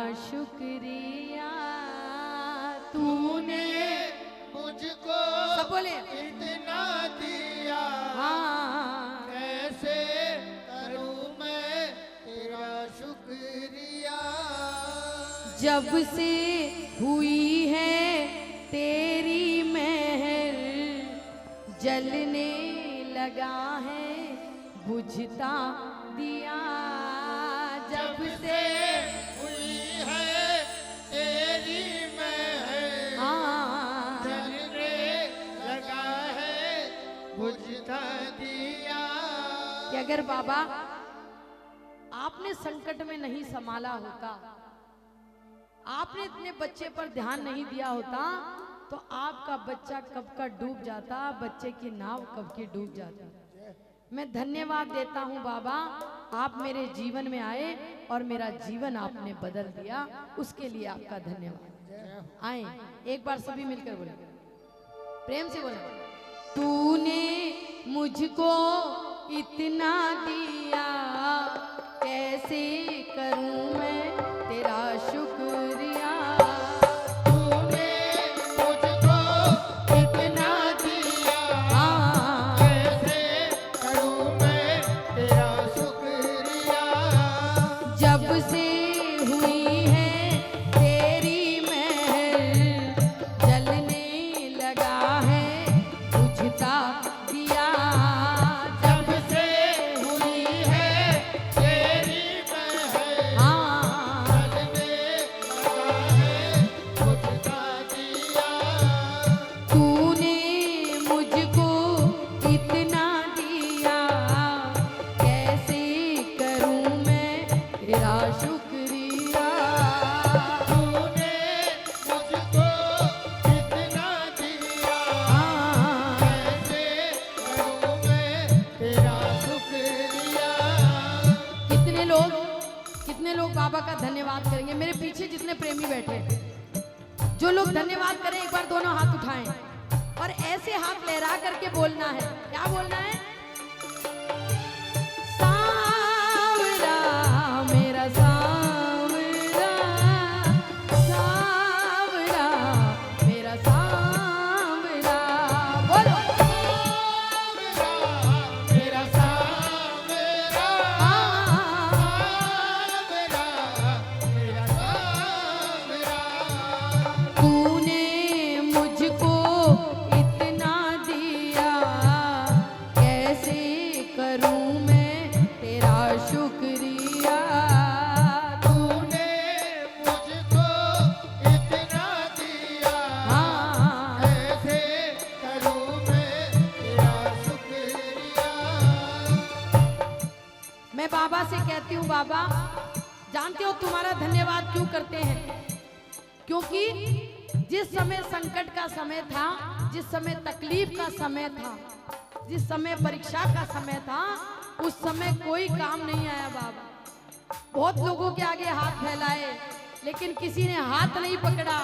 शुक्रिया तूने मुझको सब बोले इतना दिया, हाँ कैसे करूं मैं तेरा शुक्रिया। जब से हुई है तेरी मेहर जलने लगा है बुझता दिया। जब से हुई है तेरी मेहर जलने लगा है बुझता दिया। कि अगर बाबा आपने संकट में नहीं संभाला होता, आपने इतने बच्चे पर ध्यान नहीं दिया होता, तो आपका बच्चा कब का डूब जाता, बच्चे की नाव कब की डूब जाती। मैं धन्यवाद देता हूँ बाबा, आप मेरे जीवन में आए और मेरा जीवन आपने बदल दिया, उसके लिए आपका धन्यवाद। आए एक बार सभी मिलकर बोले, प्रेम से बोले, तूने मुझको इतना दिया कैसे करूं मैं तेरा शुक्रिया। तूने मुझको इतना दिया, कैसे करूं मैं तेरा शुक्रिया। जब से हुई है तेरी मेहर जलने लगा है बुझता दिया। जब से हुई है तेरी मेहर जलने लगा है बुझता दिया। तूने मुझको इतना दिया कैसे करूं मैं तेरा शुक्रिया। तूने मुझको इतना दिया, कैसे करूं मैं तेरा शुक्रिया। कितने लोग बाबा का धन्यवाद करेंगे। मेरे पीछे जितने प्रेमी बैठे हैं, जो लोग धन्यवाद करें एक बार दोनों हाथ उठाएं और ऐसे हाथ लहरा करके बोलना है। क्या बोलना है? सांवरा मेरा सांवरा, सांवरा मेरा सांवरा। बोलो मेरा सांवरा, मेरा सांवरा। तूने मुझको इतना दिया कैसे करूं मैं तेरा शुक्रिया। तूने मुझको इतना दिया, कैसे करूं मैं तेरा शुक्रिया। मैं बाबा से कहती हूँ, बाबा जानते हो तुम्हारा धन्यवाद क्यों करते हैं? क्योंकि जिस समय संकट का समय था, जिस समय तकलीफ का समय था, जिस समय परीक्षा का समय था, उस समय कोई काम नहीं आया बाबा। बहुत लोगों के आगे हाथ फैलाए लेकिन किसी ने हाथ नहीं पकड़ा।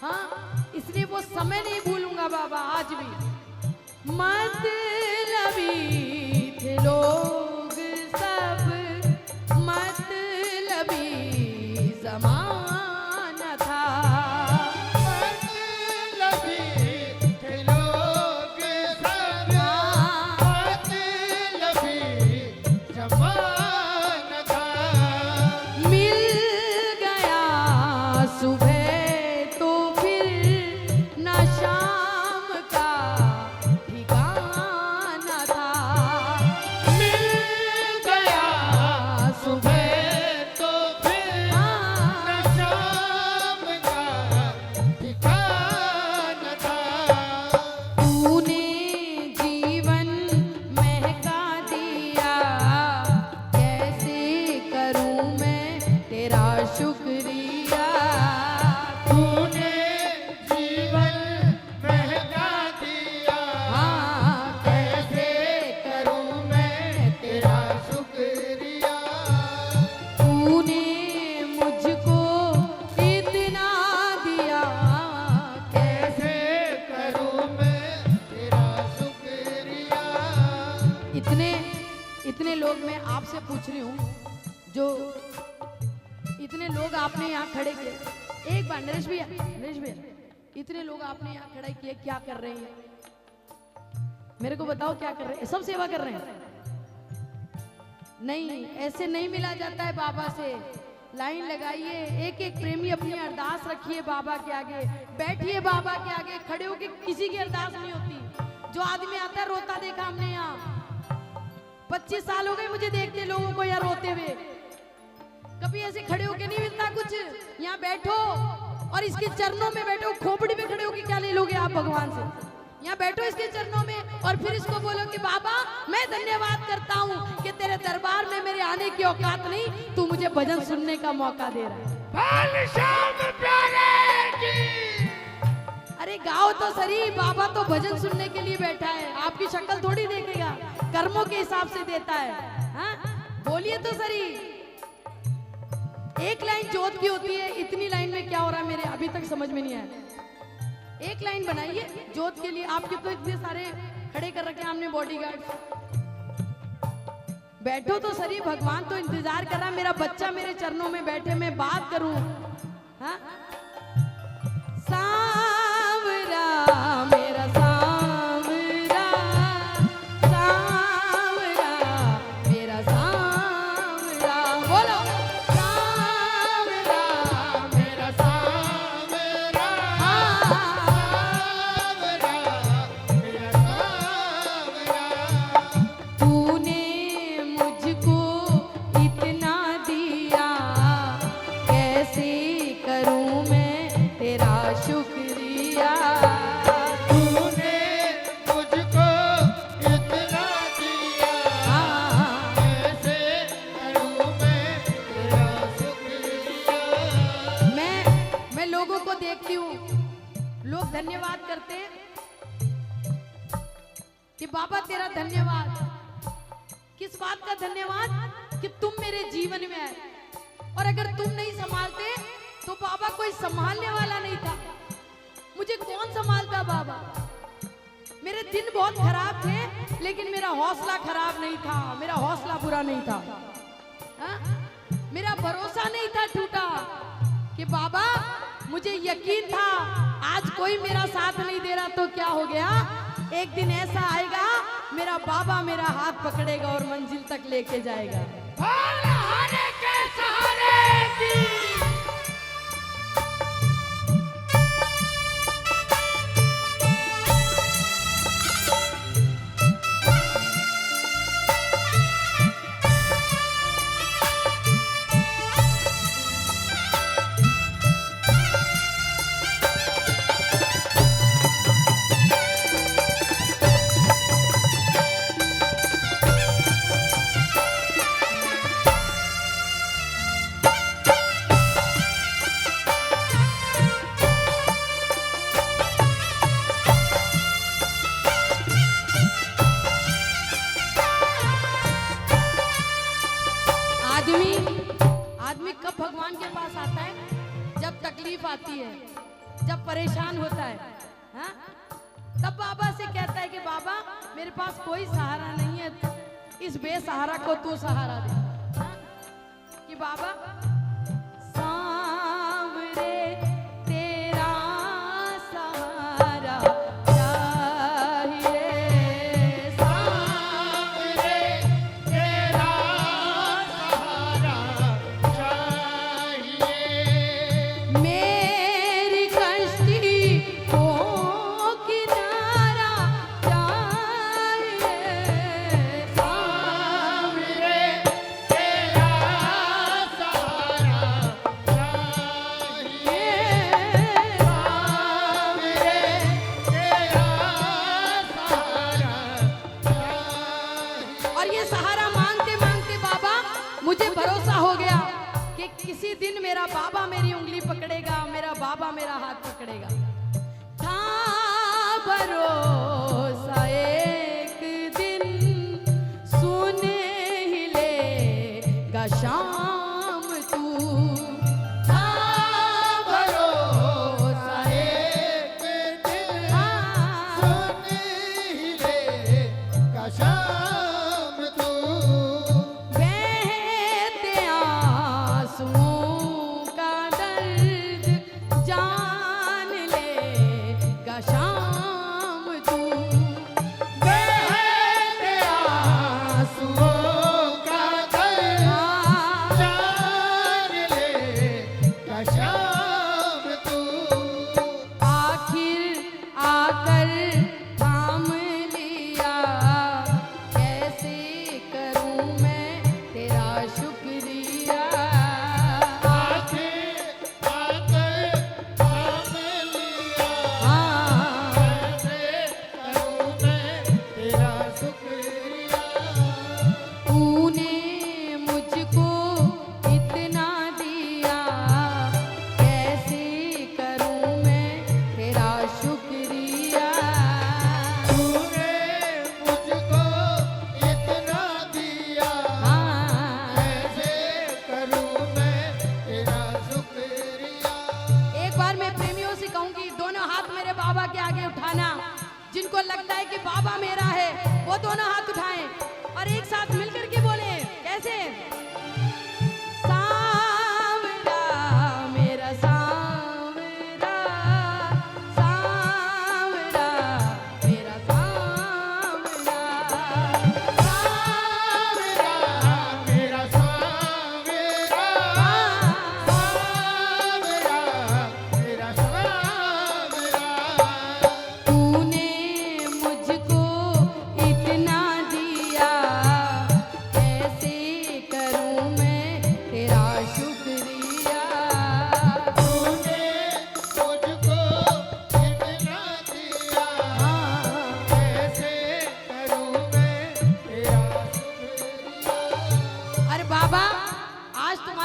हाँ, इसलिए वो समय नहीं भूलूंगा बाबा आज भी। मतलबी थे लोग सब, मतलबी ज़माना था। मतलबी थे लोग सब, मतलबी ज़माना था। मिल गया सुबह तो फिर न शाम का ठिकाना था। मिल गया सुबह तो फिर न शाम का ठिकाना था। तूने जीवन महका दिया कैसे करूं मैं तेरा शुक्रिया। तूने जीवन महका दिया, कैसे करूं मैं तेरा शुक्रिया। तूने मुझको इतना दिया कैसे करूं मैं तेरा शुक्रिया। इतने इतने लोग मैं आपसे पूछ रही हूँ जो इतने लोग आपने यहाँ खड़े किए, एक बार नरेश भैया, इतने लोग आपने यहाँ खड़े किए, क्या कर रहे हैं? मेरे को बताओ क्या कर रहे हैं? सब सेवा कर रहे हैं? नहीं, ऐसे नहीं मिला जाता है बाबा से। लाइन लगाइए, एक एक प्रेमी अपनी अरदास रखिए बाबा के आगे, बैठिए बाबा के आगे, खड़े होके किसी की अरदास नहीं होती। जो आदमी आता है रोता देखा हमने यहाँ, 25 साल हो गए मुझे देखते लोगों को यहाँ रोते हुए। कभी ऐसे खड़े होके नहीं मिलता कुछ। यहाँ बैठो और इसके चरणों में बैठो, खोपड़ी में खड़े होके क्या ले लोगे आप भगवान से? यहाँ बैठो इसके चरणों में और फिर इसको बोलो कि बाबा मैं धन्यवाद करता हूँ कि तेरे दरबार में मेरे आने की औकात नहीं, तू मुझे भजन सुनने का मौका दे रहा है। अरे गाओ तो सही, बाबा तो भजन सुनने के लिए बैठा है, आपकी शक्ल थोड़ी देखेगा, कर्मों के हिसाब से देता है। हाँ? बोलिए तो सही। एक लाइन जोत की होती है, इतनी लाइन में क्या हो रहा है मेरे अभी तक समझ में नहीं आया। एक लाइन बनाइए जोत के लिए। आपके तो इतने सारे खड़े कर रखे हैं हमने बॉडीगार्ड। बैठो तो सही, भगवान तो इंतजार कर रहा है, मेरा बच्चा मेरे चरणों में बैठे, मैं बात करूं। हाँ? सांवरा मेरा सांवरा, सांवरा मेरा सांवरा, बोलो सांवरा मेरा सांवरा, मेरा सांवरा, तूने मुझको इतना दिया, कैसे करूं मैं तेरा शुक्रिया। तूने मुझको इतना दिया, कैसे करूं मैं तेरा शुक्रिया। मैं लोगों को देखती हूँ, लोग धन्यवाद करते हैं कि बाबा तेरा धन्यवाद। किस बात का धन्यवाद? कि तुम मेरे जीवन में आए, और अगर तुम नहीं संभालते तो बाबा कोई संभालने वाला नहीं था। मुझे कौन संभालता बाबा? मेरे दिन बहुत खराब थे, लेकिन मेरा हौसला खराब नहीं था, मेरा हौसला बुरा नहीं था। हाँ? मेरा भरोसा नहीं था टूटा कि बाबा मुझे यकीन था आज कोई मेरा साथ नहीं दे रहा तो क्या हो गया, एक दिन ऐसा आएगा मेरा बाबा मेरा हाथ पकड़ेगा और मंजिल तक लेके जाएगा। हारे के सहारे की आदमी कब भगवान के पास आता है? जब तकलीफ आती है, जब परेशान होता है। हाँ? तब बाबा से कहता है कि बाबा मेरे पास कोई सहारा नहीं है, इस बेसहारा को तू सहारा दे। हाँ? कि बाबा सांवरे तेरा सहारा चाहिए, सांवरे तेरा सहारा चाहिए। मेरी कश्ती को किनारा चाहिए, सांवरे तेरा सहारा चाहिए। सांवरे तेरा सहारा चाहिए। और ये सहारा मांगते मांगते बाबा मुझे भरोसा हो गया कि किसी दिन मेरा बाबा मेरी उंगली पकड़ेगा, मेरा बाबा मेरा हाथ पकड़ेगा। था भरोसा एक दिन सुन ही लेगा शाम तू। था भरोसा एक दिन हाँ। सुन ही लेगा शाम तू। बहते आंसुओं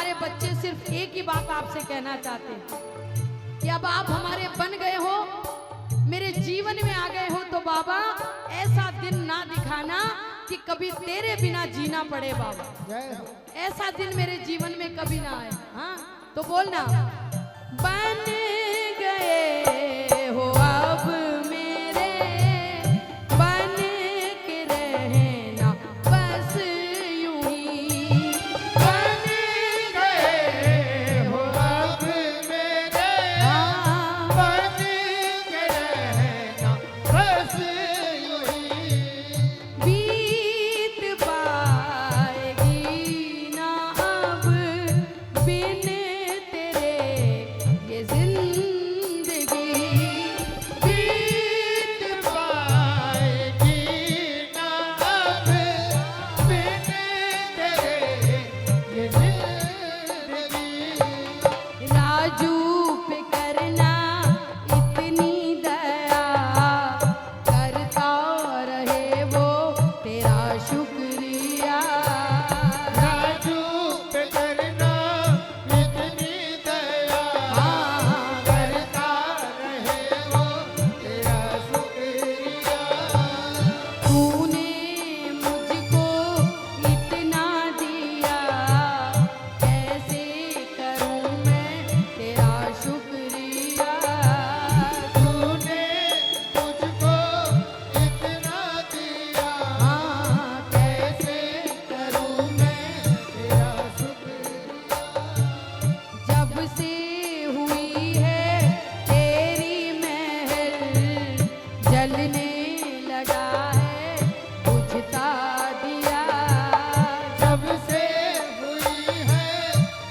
हमारे बच्चे सिर्फ एक ही बात आपसे कहना चाहते हैं कि अब आप हमारे बन गए हो, मेरे जीवन में आ गए हो, तो बाबा ऐसा दिन ना दिखाना कि कभी तेरे बिना जीना पड़े बाबा। जय हो। ऐसा दिन मेरे जीवन में कभी ना आए। हाँ तो बोलना, बन गए हो अब मेरे, बन के रहना बस यूं ही। बन गए हो अब मेरे, हाँ, बन के रहना बस यूं ही। बीत पाएगी ना अब बिन तेरे ये जिंदगी। बीत पाएगी ना अब बिन तेरे ये जिंदगी। राजू पे करना इतनी दया, करता रहे वो तेरा शुक्रिया। राजू पे करना इतनी दया, हाँ, करता रहे वो तेरा शुक्रिया। तूने मुझको इतना दिया, कैसे करूं मैं तेरा शुक्रिया। तूने मुझको इतना दिया, हाँ, कैसे करूं मैं तेरा शुक्रिया। जब से हुई है तेरी महल, जलने लगा है बुझता दिया। जब से हुई है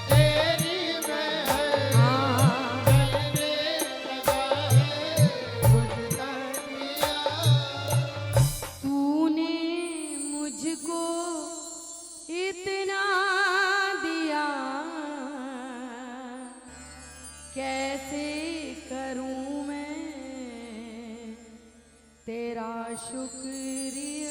तेरी महल, हाँ, जलने लगा है बुझता दिया। तूने मुझको इतना दिया, कैसे करूं मैं तेरा शुक्रिया।